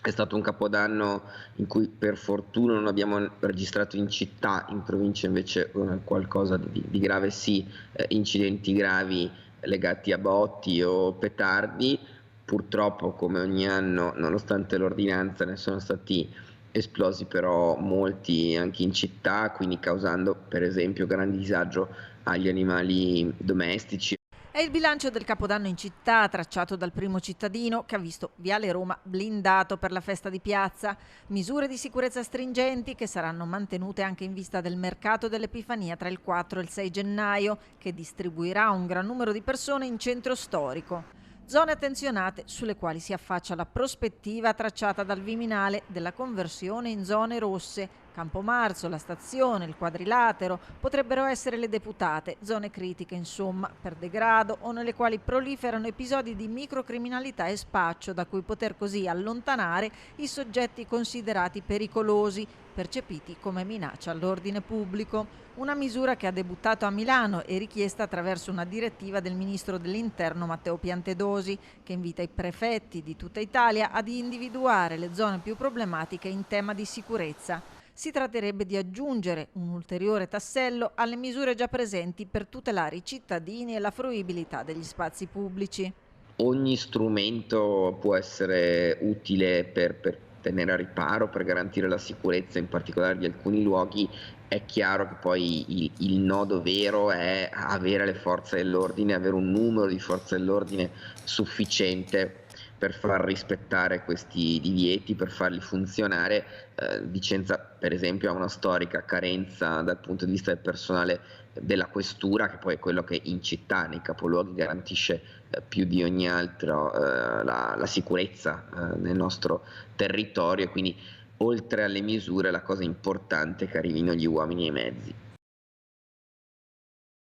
È stato un capodanno in cui per fortuna non abbiamo registrato in città, in provincia invece qualcosa di grave sì, incidenti gravi legati a botti o petardi. Purtroppo come ogni anno, nonostante l'ordinanza, ne sono stati esplosi però molti anche in città, quindi causando per esempio grande disagio agli animali domestici. È il bilancio del Capodanno in città, tracciato dal primo cittadino, che ha visto Viale Roma blindato per la festa di piazza, misure di sicurezza stringenti che saranno mantenute anche in vista del mercato dell'Epifania tra il 4 e il 6 gennaio, che distribuirà un gran numero di persone in centro storico. Zone attenzionate sulle quali si affaccia la prospettiva tracciata dal Viminale della conversione in zone rosse. Campomarzo, la stazione, il quadrilatero potrebbero essere le deputate, zone critiche insomma, per degrado o nelle quali proliferano episodi di microcriminalità e spaccio da cui poter così allontanare i soggetti considerati pericolosi, percepiti come minaccia all'ordine pubblico. Una misura che ha debuttato a Milano e richiesta attraverso una direttiva del ministro dell'Interno Matteo Piantedosi, che invita i prefetti di tutta Italia ad individuare le zone più problematiche in tema di sicurezza. Si tratterebbe di aggiungere un ulteriore tassello alle misure già presenti per tutelare i cittadini e la fruibilità degli spazi pubblici. Ogni strumento può essere utile per tenere a riparo, per garantire la sicurezza, in particolare di alcuni luoghi. È chiaro che poi il nodo vero è avere le forze dell'ordine, avere un numero di forze dell'ordine sufficiente per far rispettare questi divieti, per farli funzionare. Vicenza, per esempio, ha una storica carenza dal punto di vista del personale della questura, che poi è quello che in città, nei capoluoghi, garantisce più di ogni altro la sicurezza nel nostro territorio, e quindi oltre alle misure la cosa importante è che arrivino gli uomini e i mezzi.